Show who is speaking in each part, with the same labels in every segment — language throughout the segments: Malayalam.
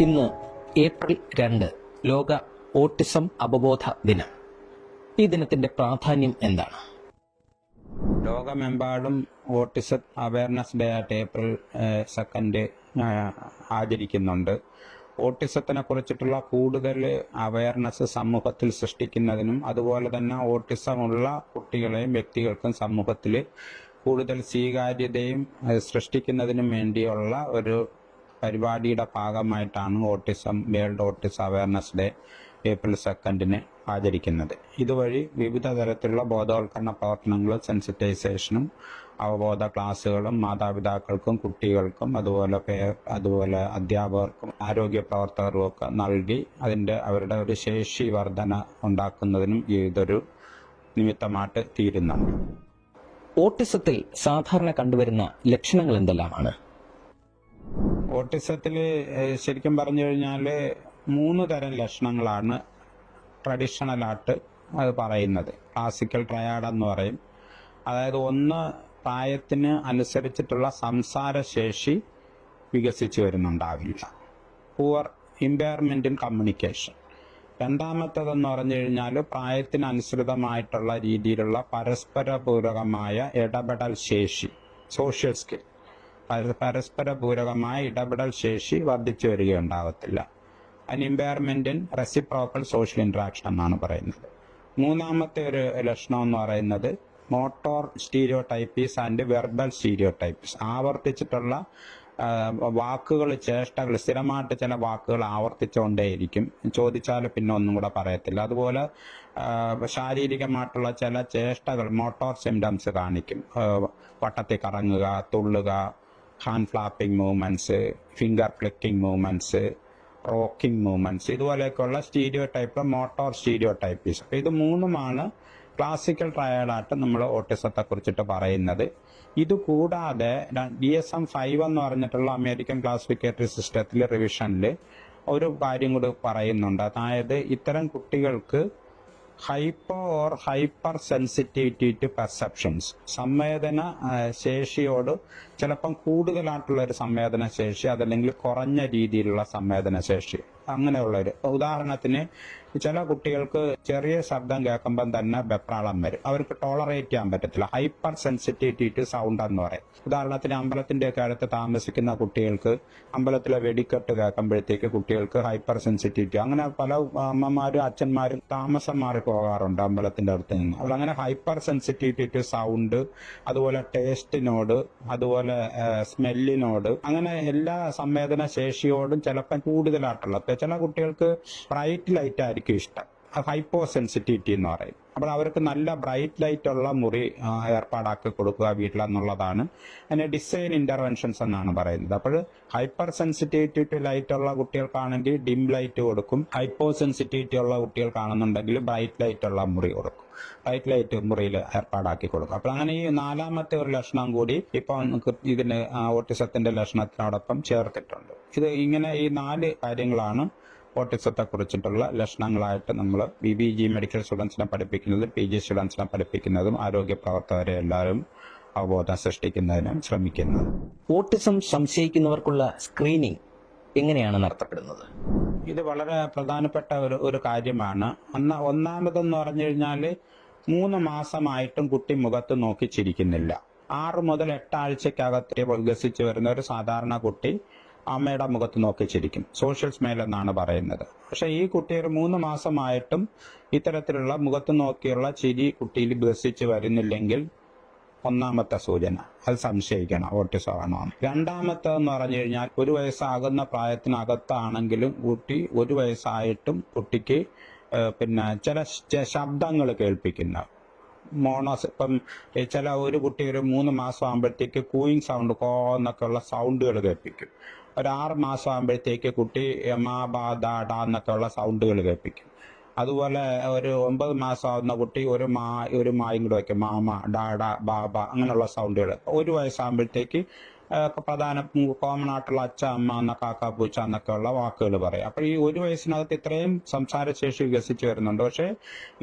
Speaker 1: ഇന്ന് ഏപ്രിൽ 2 ലോക ഓട്ടിസം അവബോധ ദിനം. ഈ ദിനത്തിന്റെ പ്രാധാന്യം എന്താണ്?
Speaker 2: ലോകമെമ്പാടും ഓട്ടിസം അവയർനെസ് ഡേ ആയിട്ട് ഏപ്രിൽ 2 ആചരിക്കുന്നുണ്ട്. ഓട്ടിസത്തിനെ കുറിച്ചിട്ടുള്ള കൂടുതൽ അവയർനെസ് സമൂഹത്തിൽ സൃഷ്ടിക്കുന്നതിനും അതുപോലെ തന്നെ ഓട്ടിസമുള്ള കുട്ടികളെയും വ്യക്തികൾക്കും സമൂഹത്തിൽ കൂടുതൽ സ്വീകാര്യതയും സൃഷ്ടിക്കുന്നതിനും വേണ്ടിയുള്ള ഒരു പരിപാടിയുടെ ഭാഗമായിട്ടാണ് world autism awareness day April 2 ആചരിക്കുന്നത്. ഇതുവഴി വിവിധ തരത്തിലുള്ള ബോധവൽക്കരണ പ്രവർത്തനങ്ങളും സെൻസിറ്റൈസേഷനും അവബോധ ക്ലാസ്സുകളും മാതാപിതാക്കൾക്കും കുട്ടികൾക്കും അതുപോലെ അധ്യാപകർക്കും ആരോഗ്യ പ്രവർത്തകർക്കും ഒക്കെ നൽകി അവരുടെ ഒരു ശേഷി വർധന ഉണ്ടാക്കുന്നതിനും ഇതൊരു നിമിത്തമായിട്ട് തീരുന്നുണ്ട്.
Speaker 1: ഓട്ടിസത്തിൽ സാധാരണ കണ്ടുവരുന്ന ലക്ഷണങ്ങൾ എന്തെല്ലാമാണ്?
Speaker 2: ഓട്ടിസത്തിൽ ശരിക്കും പറഞ്ഞു കഴിഞ്ഞാൽ 3 തരം ലക്ഷണങ്ങളാണ് ട്രഡീഷണലായിട്ട് അത് പറയുന്നത്. ക്ലാസിക്കൽ ട്രയാഡ് എന്ന് പറയും. അതായത് ഒന്ന്, പ്രായത്തിന് അനുസരിച്ചിട്ടുള്ള സംസാരശേഷി വികസിച്ച് വരുന്നുണ്ടാവില്ല, പുവർ ഇമ്പയർമെന്റ് ഇൻ കമ്മ്യൂണിക്കേഷൻ. രണ്ടാമത്തേതെന്ന് പറഞ്ഞു കഴിഞ്ഞാൽ പ്രായത്തിനനുസൃതമായിട്ടുള്ള രീതിയിലുള്ള പരസ്പരപൂരകമായ ഇടപെടൽ ശേഷി, സോഷ്യൽ സ്കിൽ, പരസ്പരപൂരകമായ ഇടപെടൽ ശേഷി വർദ്ധിച്ചു വരികയുണ്ടാകത്തില്ല. അതിന് impairment in reciprocal social interaction എന്നാണ് പറയുന്നത്. മൂന്നാമത്തെ ഒരു ലക്ഷണം എന്ന് പറയുന്നത് മോട്ടോർ സ്റ്റീരിയോടൈപ്പീസ് ആൻഡ് വെർബൽ സ്റ്റീരിയോടൈപ്പീസ്. ആവർത്തിച്ചിട്ടുള്ള വാക്കുകൾ, ചേഷ്ടകൾ, സ്ഥിരമായിട്ട് ചില വാക്കുകൾ ആവർത്തിച്ചുകൊണ്ടേയിരിക്കും. ചോദിച്ചാൽ പിന്നെ ഒന്നും കൂടെ പറയത്തില്ല. അതുപോലെ ശാരീരികമായിട്ടുള്ള ചില ചേഷ്ടകൾ, മോട്ടോർ സിംറ്റംസ് കാണിക്കും. വട്ടത്തിൽ കറങ്ങുക, തുള്ളുക, hand flapping movements, finger flicking movements, rocking movements, ഇതുപോലെയൊക്കെയുള്ള സ്റ്റീരിയോടൈപ്പ്, മോട്ടോർ സ്റ്റീരിയോടൈപ്പീസ്. അപ്പോൾ ഇത് മൂന്നുമാണ് ക്ലാസിക്കൽ ട്രയഡായിട്ട് നമ്മൾ ഓട്ടിസത്തെ കുറിച്ചിട്ട് പറയുന്നത്. ഇത് കൂടാതെ DSM-5 എന്ന് പറഞ്ഞിട്ടുള്ള അമേരിക്കൻ ക്ലാസിഫിക്കേറ്ററി സിസ്റ്റത്തിലെ റിവിഷനിൽ ഒരു കാര്യം കൂടി പറയുന്നുണ്ട്. അതായത് ഇത്തരം കുട്ടികൾക്ക് ഹൈപ്പർ സെൻസിറ്റിവിറ്റി ടു പെർസെപ്ഷൻസ്, സംവേദന ശേഷിയോട് ചിലപ്പം കൂടുതലായിട്ടുള്ള ഒരു സംവേദന ശേഷി, അതല്ലെങ്കിൽ കുറഞ്ഞ രീതിയിലുള്ള സംവേദന ശേഷി, അങ്ങനെയുള്ളൊരു. ഉദാഹരണത്തിന് ചില കുട്ടികൾക്ക് ചെറിയ ശബ്ദം കേൾക്കുമ്പം തന്നെ വെപ്രാളം വരും, അവർക്ക് ടോളറേറ്റ് ചെയ്യാൻ പറ്റത്തില്ല. ഹൈപ്പർ സെൻസിറ്റിവിറ്റി ടു സൗണ്ട് എന്ന് പറയും. ഉദാഹരണത്തിന് അമ്പലത്തിന്റെ ഒക്കെ അടുത്ത് താമസിക്കുന്ന കുട്ടികൾക്ക് അമ്പലത്തിലെ വെടിക്കെട്ട് കേൾക്കുമ്പോഴത്തേക്ക് കുട്ടികൾക്ക് ഹൈപ്പർ സെൻസിറ്റിവിറ്റി, അങ്ങനെ പല അമ്മമാരും അച്ഛന്മാരും താമസം മാറി പോകാറുണ്ട് അമ്പലത്തിന്റെ അടുത്ത് നിന്ന്. അപ്പോൾ അങ്ങനെ ഹൈപ്പർ സെൻസിറ്റിവിറ്റി ടു സൗണ്ട്, അതുപോലെ ടേസ്റ്റിനോട്, അതുപോലെ സ്മെല്ലിനോട്, അങ്ങനെ എല്ലാ സംവേദന ശേഷിയോടും ചിലപ്പോൾ കൂടുതലായിട്ടുള്ളത്. ചില കുട്ടികൾക്ക് ബ്രൈറ്റ് ലൈറ്റ് ആയിരിക്കും ഇഷ്ടം, ഹൈപ്പോ സെൻസിറ്റിവിറ്റി എന്ന് പറയും. അപ്പോൾ അവർക്ക് നല്ല ബ്രൈറ്റ് ലൈറ്റ് ഉള്ള മുറി ഏർപ്പാടാക്കി കൊടുക്കുക വീട്ടിലെന്നുള്ളതാണ്. അതിന് ഡിസൈൻ ഇന്റർവെൻഷൻസ് എന്നാണ് പറയുന്നത്. അപ്പോൾ ഹൈപ്പർ സെൻസിറ്റിവിറ്റി ടു ലൈറ്റ് ഉള്ള കുട്ടികൾക്കാണെങ്കിൽ ഡിം ലൈറ്റ് കൊടുക്കും. ഹൈപ്പോ സെൻസിറ്റിവിറ്റി ഉള്ള കുട്ടികൾക്കാണെന്നുണ്ടെങ്കിൽ ബ്രൈറ്റ് ലൈറ്റ് ഉള്ള മുറി കൊടുക്കും, ബ്രൈറ്റ് ലൈറ്റ് മുറിയിൽ ഏർപ്പാടാക്കി കൊടുക്കും. അപ്പോൾ അങ്ങനെ ഈ 4ാമത്തെ ഒരു ലക്ഷണം കൂടി ഇപ്പോൾ ഇതിന് ഓട്ടിസത്തിന്റെ ലക്ഷണത്തിനോടൊപ്പം ചേർത്തിട്ടുണ്ട്. ഇങ്ങനെ ഈ 4 കാര്യങ്ങളാണ് ഓട്ടിസത്തെ കുറിച്ചിട്ടുള്ള ലക്ഷണങ്ങളായിട്ട് നമ്മൾ BBG മെഡിക്കൽ സ്റ്റുഡൻസിനെ പഠിപ്പിക്കുന്നതും PG സ്റ്റുഡൻസിനെ പഠിപ്പിക്കുന്നതും ആരോഗ്യ പ്രവർത്തകരെ എല്ലാവരും അവബോധം സൃഷ്ടിക്കുന്നതിനും ശ്രമിക്കുന്നത്.
Speaker 1: ഓട്ടിസം സംശയിക്കുന്നവർക്കുള്ള സ്ക്രീനിങ് എങ്ങനെയാണ് നടത്തപ്പെടുന്നത്?
Speaker 2: ഇത് വളരെ പ്രധാനപ്പെട്ട ഒരു കാര്യമാണ്. ഒന്നാമതെന്ന് പറഞ്ഞു കഴിഞ്ഞാൽ 3 മാസമായിട്ടും കുട്ടി മുഖത്ത് നോക്കി ചിരിക്കുന്നില്ല. 6 മുതൽ 8 ആഴ്ചക്കകത്ത് വികസിച്ച് വരുന്ന ഒരു സാധാരണ കുട്ടി അമ്മയുടെ മുഖത്ത് നോക്കി ചിരിക്കും, സോഷ്യൽ സ്മൈൽ എന്നാണ് പറയുന്നത്. പക്ഷെ ഈ കുട്ടി ഒരു 3 മാസമായിട്ടും ഇത്തരത്തിലുള്ള മുഖത്ത് നോക്കിയുള്ള ചിരി കുട്ടിയിൽ വികസിച്ച് വരുന്നില്ലെങ്കിൽ ഒന്നാമത്തെ സൂചന, അത് സംശയിക്കണം ഓട്ടിസം ആണോ. രണ്ടാമത്തേന്ന് പറഞ്ഞു കഴിഞ്ഞാൽ 1 വയസ്സാകുന്ന പ്രായത്തിനകത്താണെങ്കിലും കുട്ടി 1 വയസ്സായിട്ടും കുട്ടിക്ക് ചില ശബ്ദങ്ങൾ കേൾപ്പിക്കുന്ന ഇപ്പം ഒരു കുട്ടി ഒരു 3 മാസം ആകുമ്പോഴത്തേക്ക് കൂയിങ് സൗണ്ട്, എന്നൊക്കെ ഉള്ള സൗണ്ടുകൾ കേൾപ്പിക്കും. ഒരു 6 മാസം ആകുമ്പോഴത്തേക്ക് കുട്ടി മാ ബാ ദാ ഡാ എന്നൊക്കെ ഉള്ള സൗണ്ടുകൾ കേൾപ്പിക്കും. അതുപോലെ ഒരു 9 മാസം ആവുന്ന കുട്ടി ഒരു മായും കൂടെ വയ്ക്കും, മാമ ഡാഡ ബാബ അങ്ങനെയുള്ള സൗണ്ടുകൾ. 1 വയസ്സാകുമ്പോഴത്തേക്ക് കോമൺ ആയിട്ടുള്ള അച്ഛ, അമ്മ എന്ന കാക്ക, പൂച്ച എന്നൊക്കെ ഉള്ള വാക്കുകൾ പറയും. അപ്പോൾ ഈ 1 വയസ്സിനകത്ത് ഇത്രയും സംസാരശേഷി വികസിച്ച് വരുന്നുണ്ട്. പക്ഷേ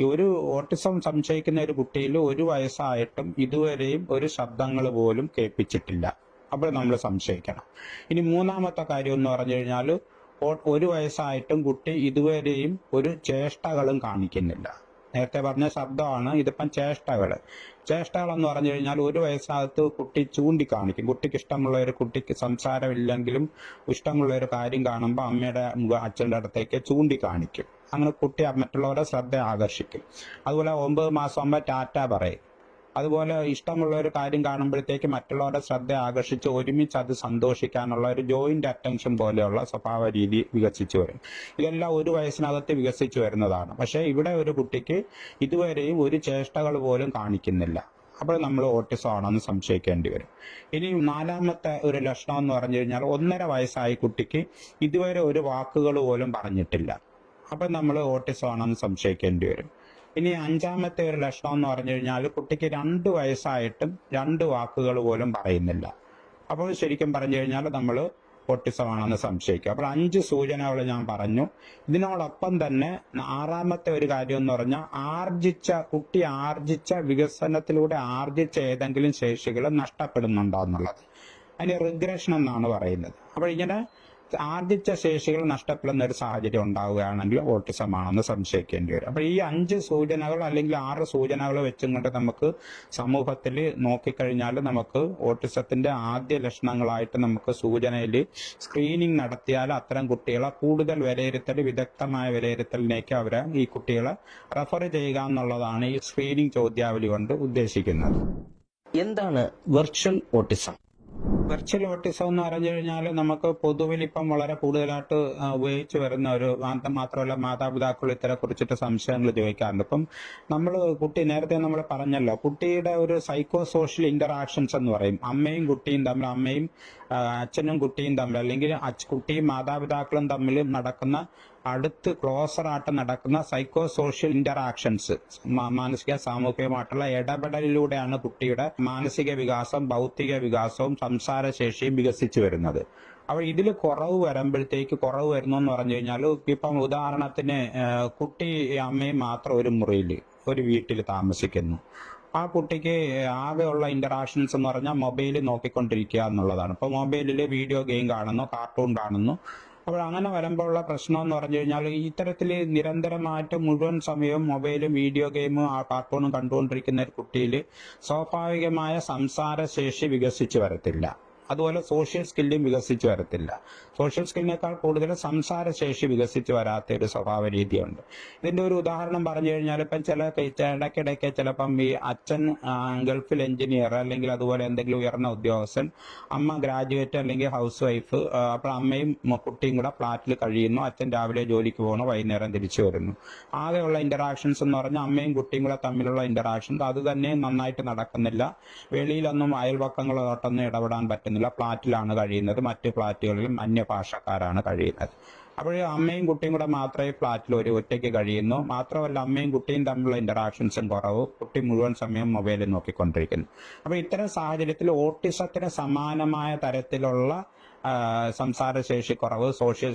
Speaker 2: ഈ ഒരു ഓട്ടിസം സംശയിക്കുന്ന ഒരു കുട്ടിയിൽ 1 വയസ്സായിട്ടും ഇതുവരെയും ഒരു ശബ്ദങ്ങൾ പോലും കേൾപ്പിച്ചിട്ടില്ല. അപ്പോൾ നമ്മൾ സംശയിക്കണം. ഇനി 3ാമത്തെ കാര്യം എന്ന് പറഞ്ഞു കഴിഞ്ഞാൽ ഒരു വയസ്സായിട്ടും കുട്ടി ഇതുവരെയും ഒരു ചേഷ്ടകളും കാണിക്കുന്നില്ല. നേരത്തെ പറഞ്ഞ ശബ്ദമാണ്, ഇതിപ്പം ചേഷ്ടകൾ എന്ന് പറഞ്ഞു കഴിഞ്ഞാൽ ഒരു വയസ്സകത്ത് കുട്ടി ചൂണ്ടിക്കാണിക്കും. കുട്ടിക്ക് ഇഷ്ടമുള്ള ഒരു കുട്ടിക്ക് സംസാരമില്ലെങ്കിലും ഇഷ്ടമുള്ള ഒരു കാര്യം കാണുമ്പോൾ അമ്മയുടെ അച്ഛൻ്റെ അടുത്തേക്ക് ചൂണ്ടിക്കാണിക്കും. അങ്ങനെ കുട്ടി മറ്റുള്ളവരെ ശ്രദ്ധ ആകർഷിക്കും. അതുപോലെ 9 മാസം ആകുമ്പോൾ ടാറ്റ പറയും. അതുപോലെ ഇഷ്ടമുള്ള ഒരു കാര്യം കാണുമ്പോഴത്തേക്ക് മറ്റുള്ളവരുടെ ശ്രദ്ധ ആകർഷിച്ച് ഒരുമിച്ച് അത് സന്തോഷിക്കാനുള്ള ഒരു ജോയിന്റ് അറ്റൻഷൻ പോലെയുള്ള സ്വഭാവ രീതി വികസിച്ചു വരും. ഇതെല്ലാം ഒരു വയസ്സിനകത്ത് വികസിച്ചു വരുന്നതാണ്. പക്ഷേ ഇവിടെ ഒരു കുട്ടിക്ക് ഇതുവരെയും ഒരു ചേഷ്ടകൾ പോലും കാണിക്കുന്നില്ല. അപ്പോൾ നമ്മൾ ഓട്ടിസം ആണെന്ന് സംശയിക്കേണ്ടി വരും. ഇനി 4ാമത്തെ ഒരു ലക്ഷണം എന്ന് പറഞ്ഞു കഴിഞ്ഞാൽ 1.5 വയസ്സായ കുട്ടിക്ക് ഇതുവരെ ഒരു വാക്കുകൾ പോലും പറഞ്ഞിട്ടില്ല. അപ്പം നമ്മൾ ഓട്ടിസം ആണെന്ന് സംശയിക്കേണ്ടി വരും. ഇനി 5ാമത്തെ ഒരു ലക്ഷണം എന്ന് പറഞ്ഞു കഴിഞ്ഞാൽ കുട്ടിക്ക് 2 വയസ്സായിട്ടും 2 വാക്കുകൾ പോലും പറയുന്നില്ല. അപ്പോൾ ശരിക്കും പറഞ്ഞു കഴിഞ്ഞാൽ നമ്മൾ ഓട്ടിസം ആണെന്ന് സംശയിക്കുക. അപ്പോൾ 5 സൂചനകൾ ഞാൻ പറഞ്ഞു. ഇതിനോടൊപ്പം തന്നെ 6ാമത്തെ ഒരു കാര്യം എന്ന് പറഞ്ഞാൽ കുട്ടി ആർജിച്ച വികസനത്തിലൂടെ ആർജിച്ച ഏതെങ്കിലും ശേഷികൾ നഷ്ടപ്പെടുന്നുണ്ടോ എന്നുള്ളത്. അതിന് റിഗ്രഷൻ എന്നാണ് പറയുന്നത്. അപ്പോൾ ഇങ്ങനെ ആർജിച്ച ശേഷികൾ നഷ്ടപ്പെടുന്ന ഒരു സാഹചര്യം ഉണ്ടാവുകയാണെങ്കിൽ ഓട്ടിസം ആണെന്ന് സംശയിക്കേണ്ടി വരും. അപ്പോൾ ഈ 5 സൂചനകൾ അല്ലെങ്കിൽ 6 സൂചനകൾ വെച്ചും കൊണ്ട് നമുക്ക് സമൂഹത്തിൽ നോക്കിക്കഴിഞ്ഞാൽ നമുക്ക് ഓട്ടിസത്തിന്റെ ആദ്യ ലക്ഷണങ്ങളായിട്ട് നമുക്ക് സൂചനയിൽ സ്ക്രീനിങ് നടത്തിയാൽ അത്തരം കുട്ടികളെ കൂടുതൽ വിദഗ്ധമായ വിലയിരുത്തലിലേക്ക് അവരെ ഈ കുട്ടികളെ റെഫർ ചെയ്യുക എന്നുള്ളതാണ് ഈ സ്ക്രീനിങ് ചോദ്യാവലി കൊണ്ട് ഉദ്ദേശിക്കുന്നത്.
Speaker 1: എന്താണ് വെർച്വൽ ഓട്ടിസം?
Speaker 2: വെർച്വൽ ഓട്ടിസം എന്ന് പറഞ്ഞു കഴിഞ്ഞാൽ നമുക്ക് പൊതുവിൽ ഇപ്പം വളരെ കൂടുതലായിട്ട് ഉപയോഗിച്ച് വരുന്ന ഒരു മാത്രമല്ല മാതാപിതാക്കൾ ഇത്തരം കുറിച്ചിട്ട് സംശയങ്ങൾ ചോദിക്കാറുണ്ട്. ഇപ്പം നേരത്തെ നമ്മൾ പറഞ്ഞല്ലോ, കുട്ടിയുടെ ഒരു സൈക്കോ സോഷ്യൽ ഇന്ററാക്ഷൻസ് എന്ന് പറയും. അമ്മയും കുട്ടിയും തമ്മിൽ, അമ്മയും അച്ഛനും കുട്ടിയും തമ്മിൽ, അല്ലെങ്കിൽ കുട്ടിയും മാതാപിതാക്കളും തമ്മിൽ നടക്കുന്ന അടുത്ത് ക്ലോസറായിട്ട് നടക്കുന്ന സൈക്കോ സോഷ്യൽ ഇന്ററാക്ഷൻസ്, മാനസിക സാമൂഹികമായിട്ടുള്ള ഇടപെടലിലൂടെയാണ് കുട്ടിയുടെ മാനസിക വികാസം, ഭൗതിക വികാസവും സംസാരശേഷിയും വികസിച്ചു വരുന്നത്. അപ്പോൾ ഇതിൽ കുറവ് വരുന്നു എന്ന് പറഞ്ഞു കഴിഞ്ഞാൽ, ഇപ്പം ഉദാഹരണത്തിന് കുട്ടി അമ്മയും മാത്രം ഒരു മുറിയിൽ ഒരു വീട്ടിൽ താമസിക്കുന്നു. ആ കുട്ടിക്ക് ആകെയുള്ള ഇന്ററാക്ഷൻസ് എന്ന് പറഞ്ഞാൽ മൊബൈൽ നോക്കിക്കൊണ്ടിരിക്കുക എന്നുള്ളതാണ്. ഇപ്പോൾ മൊബൈലിൽ വീഡിയോ ഗെയിം കാണുന്നു, കാർട്ടൂൺ കാണുന്നു. അപ്പോൾ അങ്ങനെ വരുമ്പോഴുള്ള പ്രശ്നം എന്ന് പറഞ്ഞു കഴിഞ്ഞാൽ, ഇത്തരത്തിൽ നിരന്തരമായിട്ട് മുഴുവൻ സമയവും മൊബൈലും വീഡിയോ ഗെയിമും കാർട്ടൂണും കണ്ടുകൊണ്ടിരിക്കുന്ന ഒരു കുട്ടിയിൽ സ്വാഭാവികമായ സംസാരശേഷി വികസിച്ച് വരത്തില്ല. അതുപോലെ സോഷ്യൽ സ്കില്ലും വികസിച്ച് വരത്തില്ല. സോഷ്യൽ സ്കില്ലിനേക്കാൾ കൂടുതൽ സംസാരശേഷി വികസിച്ച് വരാത്ത ഒരു സ്വഭാവ രീതിയുണ്ട്. ഇതിന്റെ ഒരു ഉദാഹരണം പറഞ്ഞു കഴിഞ്ഞാൽ, ഇപ്പം ഇടയ്ക്കിടയ്ക്ക് ചിലപ്പം ഈ അച്ഛൻ ഗൾഫിൽ എഞ്ചിനീയർ അല്ലെങ്കിൽ അതുപോലെ എന്തെങ്കിലും ഉയർന്ന ഉദ്യോഗസ്ഥൻ, അമ്മ ഗ്രാജുവേറ്റ് അല്ലെങ്കിൽ ഹൗസ് വൈഫ്, അപ്പോൾ അമ്മയും കുട്ടിയും കൂടെ ഫ്ലാറ്റിൽ കഴിയുന്നു. അച്ഛൻ രാവിലെ ജോലിക്ക് പോകുന്നു, വൈകുന്നേരം തിരിച്ചു വരുന്നു. ആകെയുള്ള ഇന്ററാക്ഷൻസ് എന്ന് പറഞ്ഞാൽ അമ്മയും കുട്ടിയും കൂടെ തമ്മിലുള്ള ഇന്ററാക്ഷൻസ് അത് തന്നെ നന്നായിട്ട് നടക്കുന്നില്ല. വെളിയിലൊന്നും അയൽവക്കങ്ങളോട്ടൊന്നും ഇടപെടാൻ പറ്റുന്നില്ല. ഫ്ലാറ്റിലാണ് കഴിയുന്നത്. മറ്റ് ഫ്ലാറ്റുകളിലും അന്യഭാഷക്കാരാണ് കഴിയുന്നത്. അപ്പോൾ അമ്മയും കുട്ടിയും കൂടെ മാത്രമേ ഫ്ലാറ്റിൽ ഒറ്റയ്ക്ക് കഴിയുന്നു. മാത്രമല്ല അമ്മയും കുട്ടിയും തമ്മിലുള്ള ഇന്ററാക്ഷൻസും കുറവ്. കുട്ടി മുഴുവൻ സമയം മൊബൈലിൽ നോക്കിക്കൊണ്ടിരിക്കുന്നു. അപ്പോൾ ഇത്തരം സാഹചര്യത്തിൽ ഓട്ടിസത്തിന് സമാനമായ തരത്തിലുള്ള സംസാരശേഷി കുറവ്,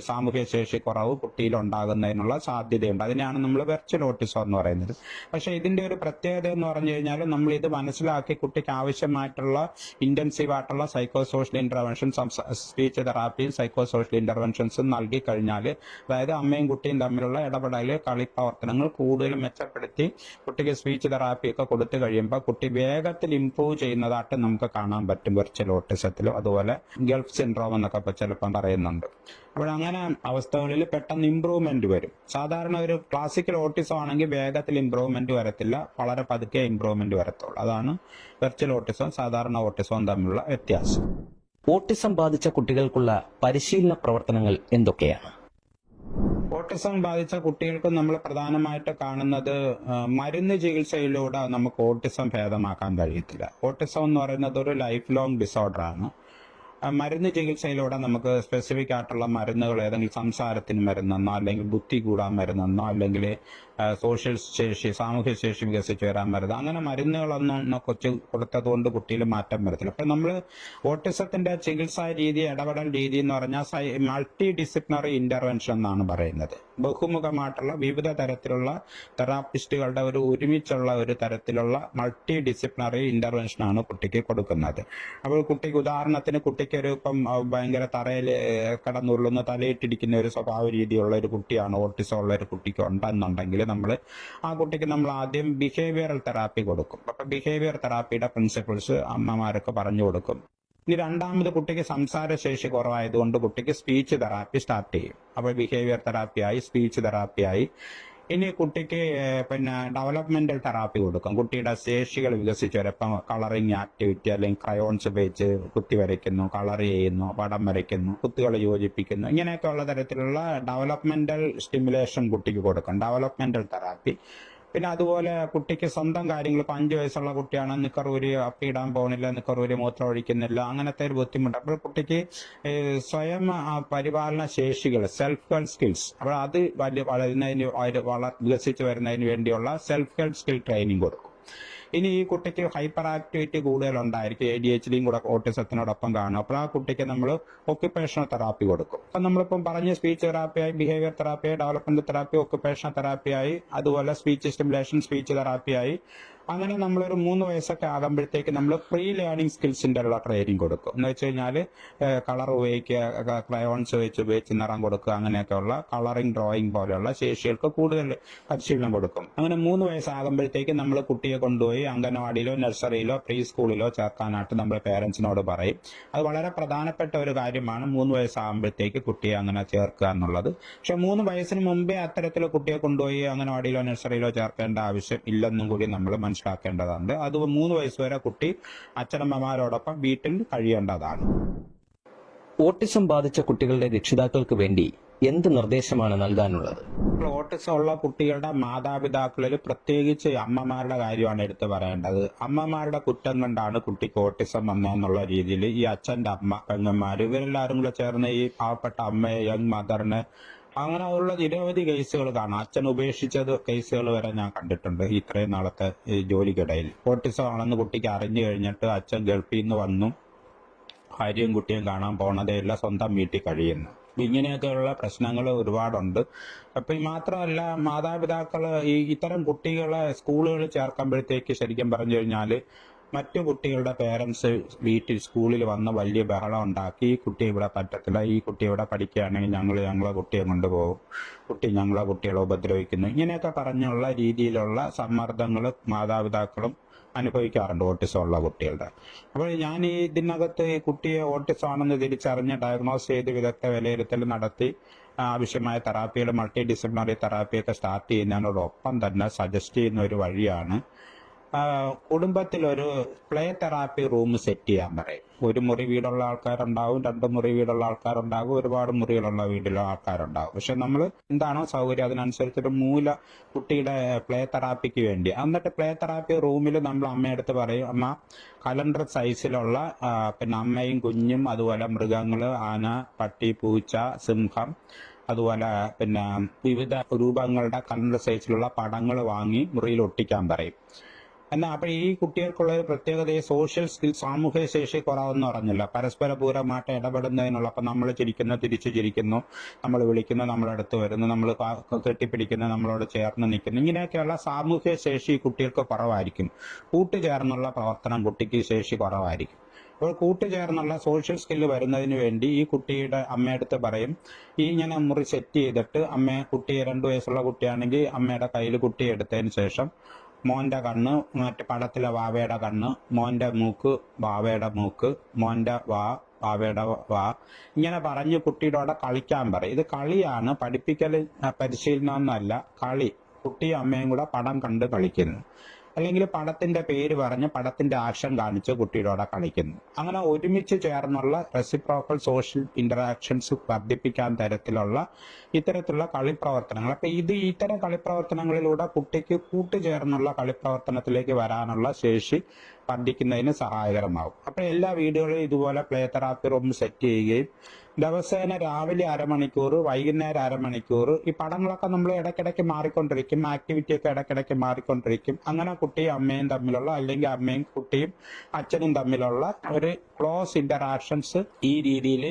Speaker 2: സാമൂഹ്യ ശേഷി കുറവ് കുട്ടിയിൽ ഉണ്ടാകുന്നതിനുള്ള സാധ്യതയുണ്ട്. അതിനെയാണ് നമ്മൾ വെർച്വൽ ഓട്ടിസം എന്ന് പറയുന്നത്. പക്ഷേ ഇതിന്റെ ഒരു പ്രത്യേകത എന്ന് പറഞ്ഞു കഴിഞ്ഞാൽ, നമ്മൾ ഇത് മനസ്സിലാക്കി കുട്ടിക്ക് ആവശ്യമായിട്ടുള്ള ഇന്റൻസീവ് ആയിട്ടുള്ള സൈക്കോ സോഷ്യൽ ഇന്റർവെൻഷൻ, സ്പീച്ച് തെറാപ്പിയും സൈക്കോ സോഷ്യൽ ഇന്റർവെൻഷൻസും നൽകി കഴിഞ്ഞാൽ, അതായത് അമ്മയും കുട്ടിയും തമ്മിലുള്ള ഇടപെടൽ, കളിപ്രവർത്തനങ്ങൾ കൂടുതൽ മെച്ചപ്പെടുത്തി കുട്ടിക്ക് സ്പീച്ച് തെറാപ്പി ഒക്കെ കൊടുത്തു കഴിയുമ്പോൾ കുട്ടി വേഗത്തിൽ ഇംപ്രൂവ് ചെയ്യുന്നതായിട്ട് നമുക്ക് കാണാൻ പറ്റും വെർച്വൽ ഓട്ടിസത്തിലും. അതുപോലെ ഗൾഫ് സിൻഡ്രോം എന്നൊക്കെ ചിലപ്പം പറയുന്നുണ്ട്. അപ്പോൾ അങ്ങനെ അവസ്ഥകളിൽ പെട്ടെന്ന് ഇംപ്രൂവ്മെന്റ് വരും. സാധാരണ ഒരു ക്ലാസിക്കൽ ഓട്ടിസം ആണെങ്കിൽ വേഗത്തിൽ ഇംപ്രൂവ്മെന്റ് വരത്തില്ല, വളരെ പതുക്കെ ഇംപ്രൂവ്മെന്റ് വരത്തുള്ളൂ. അതാണ് വെർച്വൽ ഓട്ടിസവും സാധാരണ ഓട്ടിസവും തമ്മിലുള്ള വ്യത്യാസം.
Speaker 1: ഓട്ടിസം ബാധിച്ച കുട്ടികൾക്കുള്ള പരിശീലന പ്രവർത്തനങ്ങൾ എന്തൊക്കെയാണ്?
Speaker 2: ഓട്ടിസം ബാധിച്ച കുട്ടികൾക്ക് നമ്മൾ പ്രധാനമായിട്ട് കാണുന്നത് മരുന്ന് ചികിത്സയിലൂടെ നമുക്ക് ഓട്ടിസം ഭേദമാക്കാൻ കഴിയത്തില്ല. ഓട്ടിസം എന്ന് പറയുന്നത് ഒരു ലൈഫ് ലോങ് ഡിസോർഡർ ആണ്. മരുന്ന് ചികിത്സയിലൂടെ നമുക്ക് സ്പെസിഫിക് ആയിട്ടുള്ള മരുന്നുകൾ, ഏതെങ്കിലും സംസാരത്തിന് മരുന്നെന്നോ അല്ലെങ്കിൽ ബുദ്ധി കൂടാൻ മരുന്നെന്നോ അല്ലെങ്കിൽ സോഷ്യൽ ശേഷി, സാമൂഹ്യ ശേഷി വികസിച്ച് വരാൻ മരുന്ന്, അങ്ങനെ മരുന്നുകളൊന്നും കൊച്ചു കൊടുത്തതുകൊണ്ട് കുട്ടിയിൽ മാറ്റം വരത്തില്ല. അപ്പം നമ്മൾ ഓട്ടിസത്തിന്റെ ചികിത്സാ രീതി, ഇടപെടൽ രീതി എന്ന് പറഞ്ഞാൽ മൾട്ടി ഡിസിപ്ലിനറി ഇന്റർവെൻഷൻ എന്നാണ് പറയുന്നത്. ബഹുമുഖമായിട്ടുള്ള വിവിധ തരത്തിലുള്ള തെറാപ്പിസ്റ്റുകളുടെ ഒരുമിച്ചുള്ള ഒരു തരത്തിലുള്ള മൾട്ടി ഡിസിപ്ലിനറി ഇന്റർവെൻഷനാണ് കുട്ടിക്ക് കൊടുക്കുന്നത്. അപ്പോൾ കുട്ടിക്ക് ഉദാഹരണത്തിന് കുട്ടിക്ക് കുട്ടിക്കൊരു ഇപ്പം ഭയങ്കര തറയിൽ കിടന്നുരുളുന്ന തലയിട്ടിരിക്കുന്ന ഒരു സ്വഭാവ രീതിയുള്ള ഒരു കുട്ടിയാണ് ഓട്ടിസം ഉള്ള ഒരു കുട്ടിക്ക് ഉണ്ടെന്നുണ്ടെങ്കിൽ ആ കുട്ടിക്ക് നമ്മൾ ആദ്യം ബിഹേവിയറൽ തെറാപ്പി കൊടുക്കും. അപ്പൊ ബിഹേവിയർ തെറാപ്പിയുടെ പ്രിൻസിപ്പിൾസ് അമ്മമാർക്ക് പറഞ്ഞു കൊടുക്കും. ഇനി രണ്ടാമത് കുട്ടിക്ക് സംസാരശേഷി കുറവായതുകൊണ്ട് കുട്ടിക്ക് സ്പീച്ച് തെറാപ്പി സ്റ്റാർട്ട് ചെയ്യും. അപ്പോൾ ബിഹേവിയർ തെറാപ്പിയായി, സ്പീച്ച് തെറാപ്പിയായി. ഇനി കുട്ടിക്ക് ഡെവലപ്മെന്റൽ തെറാപ്പി കൊടുക്കും. കുട്ടിയുടെ ശേഷികൾ വികസിച്ച് വരപ്പം കളറിങ് ആക്ടിവിറ്റി അല്ലെങ്കിൽ ക്രയോൺസ് ഉപയോഗിച്ച് കുത്തി വരയ്ക്കുന്നു, കളർ ചെയ്യുന്നു, പടം വരയ്ക്കുന്നു, കുത്തുകൾ യോജിപ്പിക്കുന്നു, ഇങ്ങനെയൊക്കെയുള്ള തരത്തിലുള്ള ഡെവലപ്മെന്റൽ സ്റ്റിമുലേഷൻ കുട്ടിക്ക് കൊടുക്കും, ഡെവലപ്മെന്റൽ തെറാപ്പി. പിന്നെ അതുപോലെ കുട്ടിക്ക് സ്വന്തം കാര്യങ്ങൾ, ഇപ്പം 5 വയസ്സുള്ള കുട്ടിയാണ്, നിക്കറൂരി അപ്പിയിടാൻ പോകുന്നില്ല, നിക്കറൂരി മൂത്രം ഒഴിക്കുന്നില്ല, അങ്ങനത്തെ ഒരു ബുദ്ധിമുട്ട്. അപ്പോൾ കുട്ടിക്ക് സ്വയം പരിപാലന ശേഷികൾ, സെൽഫ് ഹെൽപ്പ് സ്കിൽസ്, അപ്പോൾ അത് വളരുന്നതിന് വികസിച്ച് വരുന്നതിന് വേണ്ടിയുള്ള സെൽഫ് ഹെൽപ്പ് സ്കിൽ ട്രെയിനിങ് കൊടുക്കും. ഇനി ഈ കുട്ടിക്ക് ഹൈപ്പർ ആക്ടിവിറ്റി കൂടുതലുണ്ടായിരിക്കും, ADHDയും കൂടെ ഓട്ടിസത്തിനോടൊപ്പം കാണും. അപ്പോൾ ആ കുട്ടിക്ക് നമ്മൾ ഒക്യുപ്പേഷണൽ തെറാപ്പി കൊടുക്കും. അപ്പം നമ്മളിപ്പം പറഞ്ഞ സ്പീച്ച് തെറാപ്പിയായി, ബിഹേവിയർ തെറാപ്പിയായി, ഡെവലപ്മെന്റ് തെറാപ്പി, ഒക്യുപ്പേഷണൽ തെറാപ്പിയായി, അതുപോലെ സ്പീച്ച് സ്റ്റിമുലേഷൻ, സ്പീച്ച് തെറാപ്പിയായി. അങ്ങനെ നമ്മളൊരു 3 വയസ്സൊക്കെ ആകുമ്പോഴത്തേക്ക് നമ്മൾ പ്രീ ലേണിംഗ് സ്കിൽസിന്റെ ഉള്ള ട്രെയിനിങ് കൊടുക്കും. എന്ന് വെച്ച് കഴിഞ്ഞാൽ കളർ ഉപയോഗിക്കുക, ക്രയോൺസ് ഉപയോഗിച്ച് നിറം കൊടുക്കുക, അങ്ങനെയൊക്കെയുള്ള കളറിംഗ്, ഡ്രോയിങ് പോലെയുള്ള ശേഷികൾക്ക് കൂടുതൽ പരിശീലനം കൊടുക്കും. അങ്ങനെ 3 വയസ്സാകുമ്പോഴത്തേക്ക് നമ്മൾ കുട്ടിയെ കൊണ്ടുപോയി അംഗനവാടിയിലോ നഴ്സറിയിലോ പ്രീ സ്കൂളിലോ ചേർക്കാനായിട്ട് നമ്മൾ പേരൻസിനോട് പറയും. അത് വളരെ പ്രധാനപ്പെട്ട ഒരു കാര്യമാണ്, 3 വയസ്സാകുമ്പോഴത്തേക്ക് കുട്ടിയെ അങ്ങനെ ചേർക്കുക എന്നുള്ളത്. പക്ഷെ 3 വയസ്സിന് മുമ്പേ അത്തരത്തിൽ കുട്ടിയെ കൊണ്ടുപോയി അംഗനവാടിയിലോ നഴ്സറിയിലോ ചേർക്കേണ്ട ആവശ്യം ഇല്ലെന്നും കൂടി നമ്മൾ മനസ്സിലാക്കേണ്ടതുണ്ട്. അത് 3 വയസ്സ് വരെ കുട്ടി അച്ഛനമ്മമാരോടൊപ്പം വീട്ടിൽ കഴിയേണ്ടതാണ്.
Speaker 1: ഓട്ടിസം ബാധിച്ച കുട്ടികളുടെ രക്ഷിതാക്കൾക്ക് വേണ്ടി എന്ത് നിർദ്ദേശമാണ് നൽകാനുള്ളത്?
Speaker 2: ഓട്ടിസം ഉള്ള കുട്ടികളുടെ മാതാപിതാക്കളിൽ പ്രത്യേകിച്ച് അമ്മമാരുടെ കാര്യമാണ് എടുത്തു പറയേണ്ടത്. അമ്മമാരുടെ കുറ്റം കൊണ്ടാണ് കുട്ടിക്ക് ഓട്ടിസം വന്നതെന്നുള്ള രീതിയിൽ ഈ അച്ഛന്റെ അമ്മ, പെങ്ങന്മാര്, ഇവരെല്ലാവരും കൂടെ ചേർന്ന് ഈ പാവപ്പെട്ട അമ്മയെ, യങ് മദറിന്, അങ്ങനെ ഉള്ള നിരവധി കേസുകൾ കാണാം. അച്ഛൻ ഉപേക്ഷിച്ചത് കേസുകൾ വരെ ഞാൻ കണ്ടിട്ടുണ്ട് ഇത്രയും നാളത്തെ ജോലിക്കിടയിൽ. ഓട്ടിസം ആണെന്ന് കുട്ടിക്ക് അറിഞ്ഞു കഴിഞ്ഞിട്ട് അച്ഛൻ ഗൾഫിൽ നിന്ന് വന്നു, ഭാര്യയും കുട്ടിയും കാണാൻ പോണതേയില്ല, സ്വന്തം വീട്ടിൽ കഴിയുന്നു. ഇങ്ങനെയൊക്കെയുള്ള പ്രശ്നങ്ങൾ ഒരുപാടുണ്ട്. അപ്പൊ മാത്രമല്ല, മാതാപിതാക്കൾ ഇത്തരം കുട്ടികളെ സ്കൂളുകളിൽ ചേർക്കുമ്പോഴത്തേക്ക് ശരിക്കും പറഞ്ഞു കഴിഞ്ഞാൽ മറ്റു കുട്ടികളുടെ പേരൻസ് വീട്ടിൽ സ്കൂളിൽ വന്ന് വലിയ ബഹളം ഉണ്ടാക്കി, ഈ കുട്ടി ഇവിടെ പറ്റത്തില്ല, ഈ കുട്ടി ഇവിടെ പഠിക്കുകയാണെങ്കിൽ ഞങ്ങളെ കുട്ടിയെ കൊണ്ടുപോകും, ഞങ്ങളെ കുട്ടികളെ ഉപദ്രവിക്കുന്നു, ഇങ്ങനെയൊക്കെ പറഞ്ഞുള്ള രീതിയിലുള്ള സമ്മർദ്ദങ്ങൾ മാതാപിതാക്കളും അനുഭവിക്കാറുണ്ട് ഓട്ടിസം ഉള്ള കുട്ടികളുടെ. അപ്പോൾ ഞാൻ ഇതിനകത്ത് ഈ കുട്ടിയെ ഓട്ടിസം ആണെന്ന് തിരിച്ചറിഞ്ഞ് ഡയഗ്നോസ് ചെയ്ത് വിദഗ്ധ വിലയിരുത്തൽ നടത്തി ആവശ്യമായ തെറാപ്പികൾ, മൾട്ടി ഡിസിപ്ലിനറി തെറാപ്പിയൊക്കെ സ്റ്റാർട്ട് ചെയ്യുന്നതിനോടൊപ്പം തന്നെ സജസ്റ്റ് ചെയ്യുന്ന ഒരു വഴിയാണ് കുടുംബത്തിലൊരു പ്ലേ തെറാപ്പി റൂം സെറ്റ് ചെയ്യാൻ പറയും. 1 മുറി വീടുള്ള ആൾക്കാരുണ്ടാവും, 2 മുറി വീടുള്ള ആൾക്കാരുണ്ടാകും, ഒരുപാട് മുറികളുള്ള വീട്ടിലുള്ള ആൾക്കാരുണ്ടാകും. പക്ഷെ നമ്മൾ എന്താണോ സൗകര്യം അതിനനുസരിച്ചൊരു മൂല കുട്ടിയുടെ പ്ലേ തെറാപ്പിക്ക് വേണ്ടി. എന്നിട്ട് പ്ലേ തെറാപ്പി റൂമിൽ നമ്മൾ അമ്മയടുത്ത് പറയും, അമ്മ കലണ്ടർ സൈസിലുള്ള അമ്മയും കുഞ്ഞും, അതുപോലെ മൃഗങ്ങൾ, ആന, പട്ടി, പൂച്ച, സിംഹം, അതുപോലെ വിവിധ രൂപങ്ങളുടെ കലണ്ടർ സൈസിലുള്ള പടങ്ങൾ വാങ്ങി മുറിയിൽ ഒട്ടിക്കാൻ പറയും. എന്നാൽ അപ്പോൾ ഈ കുട്ടികൾക്കുള്ള ഒരു പ്രത്യേകത സോഷ്യൽ സ്കിൽ, സാമൂഹ്യ ശേഷി കുറവെന്ന് പറഞ്ഞില്ല, പരസ്പര പൂരമായിട്ട് ഇടപെടുന്നതിനുള്ള. അപ്പം നമ്മൾ ചിരിക്കുന്നു, തിരിച്ചു ചിരിക്കുന്നു, നമ്മൾ വിളിക്കുന്നു, നമ്മുടെ അടുത്ത് വരുന്നു, നമ്മൾ കെട്ടിപ്പിടിക്കുന്നു, നമ്മളോട് ചേർന്ന് നിൽക്കുന്നു, ഇങ്ങനെയൊക്കെയുള്ള സാമൂഹ്യ ശേഷി കുട്ടികൾക്ക് കുറവായിരിക്കും. കൂട്ടുചേർന്നുള്ള പ്രവർത്തനം കുട്ടിക്ക് ശേഷി കുറവായിരിക്കും. അപ്പോൾ കൂട്ടുചേർന്നുള്ള സോഷ്യൽ സ്കില്ല് വരുന്നതിന് വേണ്ടി ഈ കുട്ടിയുടെ അമ്മയടുത്ത് പറയും, ഇങ്ങനെ മുറി സെറ്റ് ചെയ്തിട്ട് കുട്ടിയെ 2 വയസ്സുള്ള കുട്ടിയാണെങ്കിൽ അമ്മയുടെ കയ്യിൽ കുട്ടിയെ എടുത്തതിന് ശേഷം മോന്റെ കണ്ണ് മറ്റു പടത്തിലെ വാവയുടെ കണ്ണ്, മോന്റെ മൂക്ക് വാവയുടെ മൂക്ക്, മോന്റെ വാവയുടെ വാ, ഇങ്ങനെ പറഞ്ഞ് കുട്ടിയുടെ കളിക്കാൻ പറയും. ഇത് കളിയാണ്, പഠിപ്പിക്കൽ പരിശീലനം എന്നല്ല, കളി. കുട്ടിയും അമ്മയും കൂടെ പടം കണ്ട് കളിക്കുന്നു, അല്ലെങ്കിൽ പടത്തിന്റെ പേര് പറഞ്ഞ് പടത്തിന്റെ ആക്ഷൻ കാണിച്ച് കുട്ടിയുടെ കളിക്കുന്നു. അങ്ങനെ ഒരുമിച്ച് ചേർന്നുള്ള റെസിപ്രോക്കൽ സോഷ്യൽ ഇന്ററാക്ഷൻസ് വർദ്ധിപ്പിക്കാൻ തരത്തിലുള്ള ഇത്തരത്തിലുള്ള കളിപ്രവർത്തനങ്ങൾ. അപ്പൊ ഇത്തരം കളിപ്രവർത്തനങ്ങളിലൂടെ കുട്ടിക്ക് കൂട്ടുചേർന്നുള്ള കളിപ്രവർത്തനത്തിലേക്ക് വരാനുള്ള ശേഷി വർദ്ധിക്കുന്നതിന് സഹായകരമാകും. അപ്പൊ എല്ലാ വീടുകളിലും ഇതുപോലെ പ്ലേ തെറാപ്പി റൂം സെറ്റ് ചെയ്യുകയും ദിവസേന രാവിലെ അരമണിക്കൂർ, വൈകുന്നേരം അരമണിക്കൂർ, ഈ പടങ്ങളൊക്കെ നമ്മൾ ഇടയ്ക്കിടയ്ക്ക് മാറിക്കൊണ്ടിരിക്കും, ആക്ടിവിറ്റി ഒക്കെ ഇടയ്ക്കിടയ്ക്ക് മാറിക്കൊണ്ടിരിക്കും. അങ്ങനെ കുട്ടിയും അമ്മയും തമ്മിലുള്ള, അല്ലെങ്കിൽ അമ്മയും കുട്ടിയും അച്ഛനും തമ്മിലുള്ള ഒരു ക്ലോസ് ഇന്ററാക്ഷൻസ് ഈ രീതിയിൽ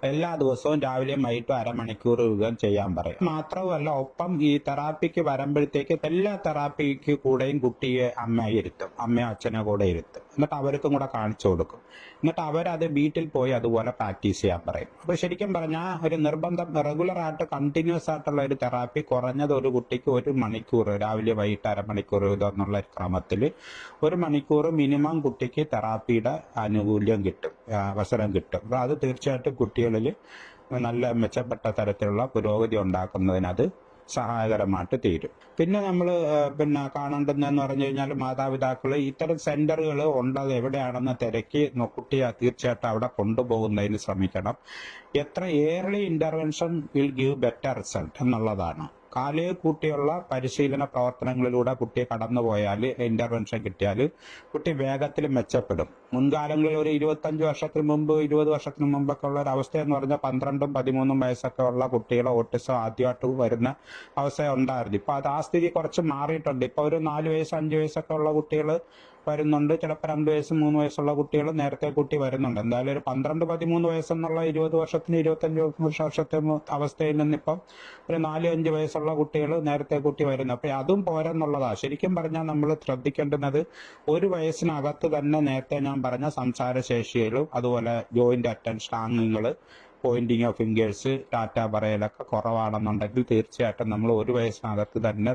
Speaker 2: എല്ലാ ദിവസവും രാവിലെയും വൈകിട്ടും അരമണിക്കൂർ വീതം ചെയ്യാൻ പറയും. മാത്രമല്ല, ഒപ്പം ഈ തെറാപ്പിക്ക് വരുമ്പോഴത്തേക്ക് എല്ലാ തെറാപ്പിക്ക് കൂടെയും കുട്ടിയെ അമ്മയെ ഇരുത്തും, അമ്മയും അച്ഛനെ കൂടെ ഇരുത്തും. എന്നിട്ട് അവർക്കും കൂടെ കാണിച്ചു കൊടുക്കും. എന്നിട്ട് അവരത് വീട്ടിൽ പോയി അതുപോലെ പ്രാക്ടീസ് ചെയ്യാൻ പറയും. അപ്പോൾ ശരിക്കും പറഞ്ഞാൽ ഒരു നിർബന്ധം റെഗുലർ ആയിട്ട് കണ്ടിന്യൂസ് ആയിട്ടുള്ള ഒരു തെറാപ്പി കുറഞ്ഞത് ഒരു കുട്ടിക്ക് 1 മണിക്കൂർ, രാവിലെ വൈകിട്ട് അരമണിക്കൂർ ഇതെന്നുള്ള ക്രമത്തിൽ 1 മണിക്കൂർ മിനിമം കുട്ടിക്ക് തെറാപ്പിയുടെ ആനുകൂല്യം കിട്ടും, അവസരം കിട്ടും. അപ്പോൾ അത് തീർച്ചയായിട്ടും കുട്ടികളിൽ നല്ല മെച്ചപ്പെട്ട തരത്തിലുള്ള പുരോഗതി ഉണ്ടാക്കുന്നതിനത് സഹായകരമായിട്ട് തീരും. പിന്നെ നമ്മൾ കാണേണ്ടതെന്ന് പറഞ്ഞു കഴിഞ്ഞാൽ മാതാപിതാക്കൾ ഇത്തരം സെന്ററുകൾ ഉണ്ടത് എവിടെയാണെന്ന് തിരക്കി കുട്ടിയെ തീർച്ചയായിട്ടും അവിടെ കൊണ്ടുപോകുന്നതിന് ശ്രമിക്കണം. എത്ര early intervention will give better result എന്നുള്ളതാണ്. കാലയെ കൂട്ടിയുള്ള പരിശീലന പ്രവർത്തനങ്ങളിലൂടെ കുട്ടിയെ കടന്നുപോയാൽ, ഇന്റർവെൻഷൻ കിട്ടിയാൽ കുട്ടി വേഗത്തിൽ മെച്ചപ്പെടും. മുൻകാലങ്ങളിൽ ഒരു 25 വർഷത്തിന് മുമ്പ്, 20 വർഷത്തിന് മുമ്പൊക്കെ ഉള്ള ഒരു അവസ്ഥ എന്ന് പറഞ്ഞാൽ 12ഉം 13ഉം വയസ്സൊക്കെ ഉള്ള കുട്ടികളെ ഓട്ടിസം ആദ്യമായിട്ട് വരുന്ന അവസ്ഥ ഉണ്ടായിരുന്നു. ഇപ്പൊ അത് ആ സ്ഥിതി കുറച്ച് മാറിയിട്ടുണ്ട്. ഇപ്പൊ ഒരു 4 വയസ്സ് 5 വയസ്സൊക്കെ ഉള്ള കുട്ടികൾ വരുന്നുണ്ട്. ചിലപ്പോൾ 2 വയസ്സ് 3 വയസ്സുള്ള കുട്ടികൾ നേരത്തെ കൂട്ടി വരുന്നുണ്ട്. എന്തായാലും ഒരു 12-13 വയസ്സെന്നുള്ള 20 വർഷത്തിന് 25 വർഷത്തെ അവസ്ഥയിൽ നിന്നിപ്പം ഒരു 4-5 വയസ്സുള്ള കുട്ടികൾ നേരത്തെ കൂട്ടി വരുന്നു. അപ്പൊ അതും പോരെന്നുള്ളതാ. ശരിക്കും പറഞ്ഞാൽ നമ്മൾ ശ്രദ്ധിക്കേണ്ടുന്നത് 1 വയസ്സിനകത്ത് തന്നെ നേരത്തെ ഞാൻ പറഞ്ഞ സംസാരശേഷിയിലും അതുപോലെ ജോയിന്റ് അറ്റൻഷൻ, ആംഗ്യങ്ങള്, പോയിന്റിങ് ഓഫ് ഫിംഗേഴ്സ്, ടാറ്റ പറയലൊക്കെ കുറവാണെന്നുണ്ടെങ്കിൽ തീർച്ചയായിട്ടും നമ്മൾ 1 വയസ്സിനകത്ത് തന്നെ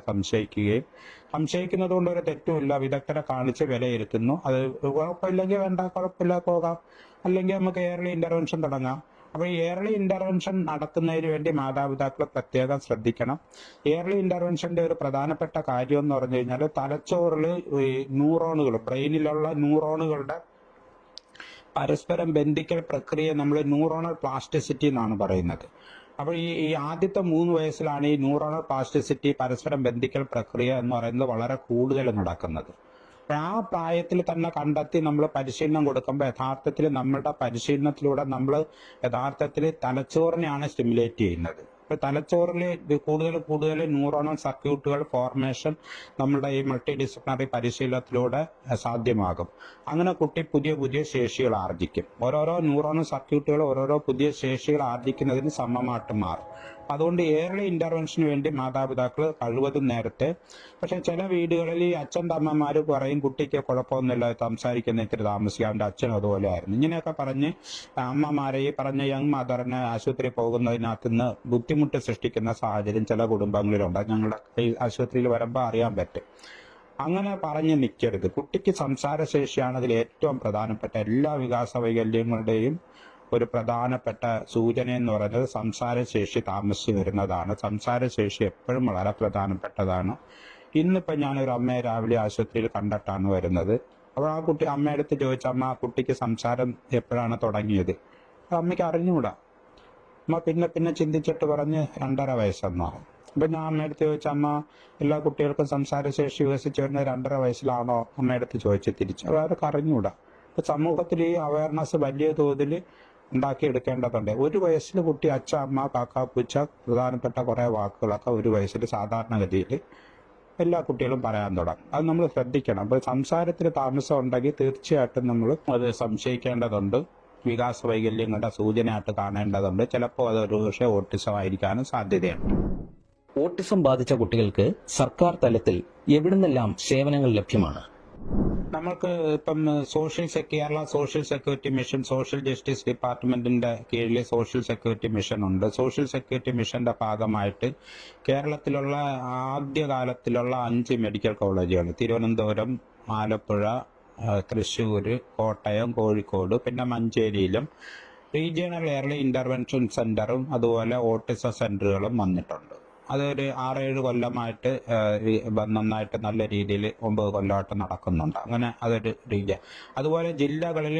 Speaker 2: സംശയിക്കുന്നത് കൊണ്ട് ഒരു തെറ്റുമില്ല. വിദഗ്ധരെ കാണിച്ച് വിലയിരുത്തുന്നു. അത് കുഴപ്പമില്ലെങ്കിൽ വേണ്ട, കുഴപ്പമില്ല പോകാം. അല്ലെങ്കിൽ നമുക്ക് ഏർലി ഇന്റർവെൻഷൻ തുടങ്ങാം. അപ്പോൾ ഈ ഏർലി ഇന്റർവെൻഷൻ നടത്തുന്നതിന് വേണ്ടി മാതാപിതാക്കൾ പ്രത്യേകം ശ്രദ്ധിക്കണം. ഏർലി ഇന്റർവെൻഷന്റെ ഒരു പ്രധാനപ്പെട്ട കാര്യം എന്ന് പറഞ്ഞു കഴിഞ്ഞാൽ തലച്ചോറിൽ ന്യൂറോണുകൾ, ബ്രെയിനിലുള്ള ന്യൂറോണുകളുടെ പരസ്പരം ബന്ധിക്കൽ പ്രക്രിയ നമ്മൾ ന്യൂറോണൽ പ്ലാസ്റ്റിസിറ്റി എന്നാണ് പറയുന്നത്. അപ്പോൾ ഈ ആദ്യത്തെ 3 വയസ്സിലാണ് ഈ ന്യൂറോണൽ പ്ലാസ്റ്റിസിറ്റി, പരസ്പരം ബന്ധിക്കൽ പ്രക്രിയ എന്ന് പറയുന്നത് വളരെ കൂടുതൽ നടക്കുന്നത്. ആ പ്രായത്തിൽ തന്നെ കണ്ടെത്തി നമ്മൾ പരിശീലനം കൊടുക്കുമ്പോൾ യഥാർത്ഥത്തിൽ നമ്മളുടെ പരിശീലനത്തിലൂടെ നമ്മൾ യഥാർത്ഥത്തിൽ തലച്ചോറിനെയാണ് സ്റ്റിമുലേറ്റ് ചെയ്യുന്നത്. ഇപ്പൊ തലച്ചോറിൽ കൂടുതൽ ന്യൂറോണൽ സർക്യൂട്ടുകൾ ഫോർമേഷൻ നമ്മളുടെ ഈ മൾട്ടി ഡിസിപ്ലിനറി പരിശീലനത്തിലൂടെ സാധ്യമാകും. അങ്ങനെ കുട്ടി പുതിയ ശേഷികൾ ആർജിക്കും. ഓരോരോ ന്യൂറോണൽ സർക്യൂട്ടുകൾ ഓരോരോ പുതിയ ശേഷികൾ ആർജിക്കുന്നതിന് സമമായിട്ട് മാറും. അതുകൊണ്ട് ഏർലി ഇന്റർവെൻഷന് വേണ്ടി മാതാപിതാക്കൾ കഴിവതും നേരത്തെ. പക്ഷെ ചില വീടുകളിൽ ഈ അച്ഛൻ്റെ അമ്മമാർ പറയും കുട്ടിക്ക് കുഴപ്പമൊന്നുമില്ല, സംസാരിക്കുന്ന ഇത്തിരി താമസിക്കുക, അവൻ്റെ അച്ഛനും അതുപോലെ ആയിരുന്നു. ഇങ്ങനെയൊക്കെ പറഞ്ഞ് അമ്മമാരെ ഈ പറഞ്ഞ യങ് മദറിനെ ആശുപത്രി പോകുന്നതിനകത്ത് നിന്ന് ബുദ്ധിമുട്ട് സൃഷ്ടിക്കുന്ന സാഹചര്യം ചില കുടുംബങ്ങളിലുണ്ട്. ഞങ്ങളുടെ ഈ ആശുപത്രിയിൽ വരുമ്പോൾ അറിയാൻ പറ്റും. അങ്ങനെ പറഞ്ഞ് നിൽക്കരുത്. കുട്ടിക്ക് സംസാരശേഷിയാണ് അതിൽ ഏറ്റവും പ്രധാനപ്പെട്ട. എല്ലാ വികാസ വൈകല്യങ്ങളുടെയും ഒരു പ്രധാനപ്പെട്ട സൂചന എന്ന് പറയുന്നത് സംസാരശേഷി താമസിച്ച് വരുന്നതാണ്. സംസാരശേഷി എപ്പോഴും വളരെ പ്രധാനപ്പെട്ടതാണ്. ഇന്നിപ്പോൾ ഞാനൊരു അമ്മയെ രാവിലെ ആശുപത്രിയിൽ കണ്ടിട്ടാണ് വരുന്നത്. അപ്പോൾ ആ കുട്ടി അമ്മയടുത്ത് ചോദിച്ച, അമ്മ കുട്ടിക്ക് സംസാരം എപ്പോഴാണ് തുടങ്ങിയത്? അമ്മയ്ക്ക് അറിഞ്ഞുകൂടാ. അമ്മ പിന്നെ ചിന്തിച്ചിട്ട് പറഞ്ഞ് 2.5 വയസ്സെന്നാണ്. അപ്പം ഞാൻ അമ്മയടുത്ത് ചോദിച്ച, അമ്മ എല്ലാ കുട്ടികൾക്കും സംസാരശേഷി വികസിച്ച് വരുന്നത് 2.5 വയസ്സിലാണോ? അമ്മയടുത്ത് ചോദിച്ച് തിരിച്ചു. അവർക്ക് അറിഞ്ഞുകൂടാ. ഇപ്പം സമൂഹത്തിൽ ഈ അവയർനെസ് വലിയ തോതിൽ ഉണ്ടാക്കിയെടുക്കേണ്ടതുണ്ട്. 1 വയസ്സിൽ കുട്ടി അച്ഛ, അമ്മ, കാക്ക, പൂച്ച പ്രധാനപ്പെട്ട കുറേ വാക്കുകളൊക്കെ 1 വയസ്സിൽ സാധാരണഗതിയിൽ എല്ലാ കുട്ടികളും പറയാൻ തുടങ്ങും. അത് നമ്മൾ ശ്രദ്ധിക്കണം. അപ്പോൾ സംസാരത്തിൽ താമസം ഉണ്ടെങ്കിൽ തീർച്ചയായിട്ടും നമ്മൾ അത് സംശയിക്കേണ്ടതുണ്ട്. വികാസ വൈകല്യങ്ങളുടെ സൂചനയായിട്ട് കാണേണ്ടതുണ്ട്. ചിലപ്പോൾ അത് ഒരു പക്ഷേ ഓട്ടിസം ആയിരിക്കാനും സാധ്യതയുണ്ട്.
Speaker 1: ഓട്ടിസം ബാധിച്ച കുട്ടികൾക്ക് സർക്കാർ തലത്തിൽ എവിടുന്നെല്ലാം സേവനങ്ങൾ ലഭ്യമാണ്?
Speaker 2: നമ്മൾക്ക് ഇപ്പം Kerala social security mission, social justice ഡിപ്പാർട്ട്മെന്റിന്റെ കീഴിൽ സോഷ്യൽ സെക്യൂരിറ്റി മിഷൻ ഉണ്ട്. സോഷ്യൽ സെക്യൂരിറ്റി മിഷന്റെ ഭാഗമായിട്ട് കേരളത്തിലുള്ള ആദ്യകാലത്തിലുള്ള 5 മെഡിക്കൽ കോളേജുകൾ, തിരുവനന്തപുരം, ആലപ്പുഴ, തൃശ്ശൂർ, കോട്ടയം, കോഴിക്കോട്, പിന്നെ മഞ്ചേരിയിലും റീജിയണൽ ഏർലി ഇന്റർവെൻഷൻ സെന്ററും അതുപോലെ ഓട്ടിസം സെന്ററുകളും വന്നിട്ടുണ്ട്. അതൊരു 6-7 കൊല്ലമായിട്ട് നന്നായിട്ട് നല്ല രീതിയിൽ 9 കൊല്ലമായിട്ട് നടക്കുന്നുണ്ട്. അങ്ങനെ അതൊരു രീതി. അതുപോലെ ജില്ലകളിൽ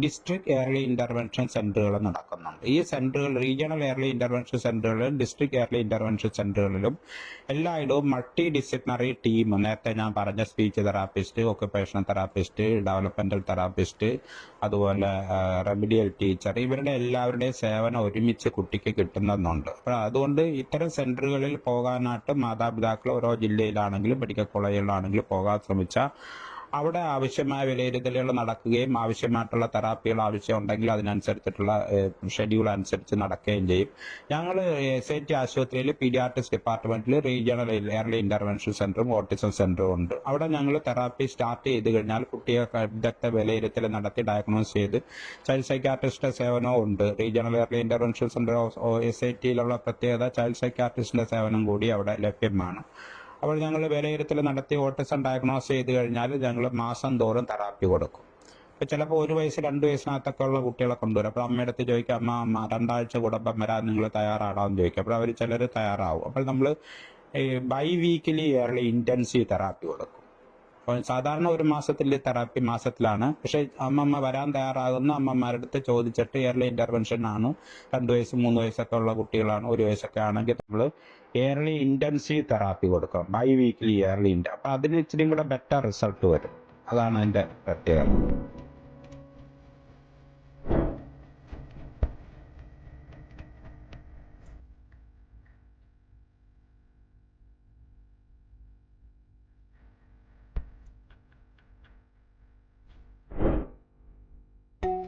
Speaker 2: ഡിസ്ട്രിക്ട് ഏർലി ഇന്റർവെൻഷൻ സെന്ററുകൾ നടക്കുന്നുണ്ട്. ഈ സെന്ററുകൾ റീജിയണൽ ഏർലി ഇന്റർവെൻഷൻ സെന്ററുകളിലും ഡിസ്ട്രിക്ട് ഏർലി ഇന്റർവെൻഷൻ സെന്ററുകളിലും എല്ലായിടവും മൾട്ടി ഡിസിപ്ലിനറി ടീം, നേരത്തെ ഞാൻ പറഞ്ഞ speech therapist, occupational therapist, developmental therapist, അതുപോലെ റെമഡിയൽ ടീച്ചർ, ഇവരുടെ എല്ലാവരുടെയും സേവനം ഒരുമിച്ച് കുട്ടിക്ക് കിട്ടുന്നുണ്ട്. അപ്പോൾ അതുകൊണ്ട് ഇത്തരം സെന്ററുകളിൽ പോകാനായിട്ട് മാതാപിതാക്കൾ ഓരോ ജില്ലയിലാണെങ്കിലും മെഡിക്കൽ കോളേജുകളിലാണെങ്കിലും പോകാൻ ശ്രമിച്ചാൽ അവിടെ ആവശ്യമായ വിലയിരുത്തലുകൾ നടക്കുകയും ആവശ്യമായിട്ടുള്ള തെറാപ്പികൾ ആവശ്യമുണ്ടെങ്കിൽ അതിനനുസരിച്ചിട്ടുള്ള ഷെഡ്യൂൾ അനുസരിച്ച് നടക്കുകയും ചെയ്യും. ഞങ്ങൾ SIT ആശുപത്രിയിൽ പീഡിയാട്രിക്സ് ഡിപ്പാർട്ട്മെന്റിൽ റീജിയണൽ ഏർലി ഇന്റർവെൻഷൻ സെന്ററും ഓട്ടിസം സെന്ററും ഉണ്ട്. അവിടെ ഞങ്ങൾ തെറാപ്പി സ്റ്റാർട്ട് ചെയ്ത് കഴിഞ്ഞാൽ കുട്ടിയെ വിദഗ്ധ വിലയിരുത്തൽ നടത്തി ഡയഗ്നോസ് ചെയ്ത് ചൈൽഡ് സൈക്യാട്രിസ്റ്റിന്റെ സേവനവും ഉണ്ട്. റീജിയണൽ ഏർലി ഇന്റർവെൻഷൻ സെന്റർ SITയിലുള്ള പ്രത്യേകത ചൈൽഡ് സൈക്യാട്രിസ്റ്റിന്റെ സേവനം കൂടി അവിടെ ലഭ്യമാണ്. അപ്പോൾ ഞങ്ങൾ വിലയിരുത്തൽ നടത്തി ഓട്ടിസം ഡയഗ്നോസ് ചെയ്ത് കഴിഞ്ഞാൽ ഞങ്ങൾ മാസം തോറും തെറാപ്പി കൊടുക്കും. ഇപ്പൊ ചിലപ്പോൾ 1 വയസ്സ് 2 വയസ്സിനകത്തൊക്കെ ഉള്ള കുട്ടികളെ കൊണ്ടുവരും. അപ്പോൾ അമ്മയുടെ അടുത്ത് ചോദിക്കാം, അമ്മ 2 ആഴ്ച കൂടുമ്പം വരാൻ നിങ്ങൾ തയ്യാറാണോ എന്ന് ചോദിക്കും. അപ്പോൾ അവർ ചിലർ തയ്യാറാവും. അപ്പോൾ നമ്മൾ biweekly early intensive therapy കൊടുക്കും. അപ്പോൾ സാധാരണ 1 മാസത്തിൽ തെറാപ്പി മാസത്തിലാണ്. പക്ഷെ അമ്മമ്മ വരാൻ തയ്യാറാകുന്ന അമ്മമാരുടെ അടുത്ത് ചോദിച്ചിട്ട് ഇയർലി ഇന്റർവെൻഷൻ ആണ്, 2 വയസ്സ് 3 വയസ്സൊക്കെ ഉള്ള കുട്ടികളാണ്, 1 വയസ്സൊക്കെ ആണെങ്കിൽ നമ്മൾ ഇയർലി ഇന്റൻസീവ് തെറാപ്പി കൊടുക്കാം, ബൈ വീക്കിലി ഇയർലി. അപ്പം അതിന് ഇച്ചിരി കൂടെ ബെറ്റർ റിസൾട്ട് വരും. അതാണ് അതിന്റെ പ്രത്യേകത.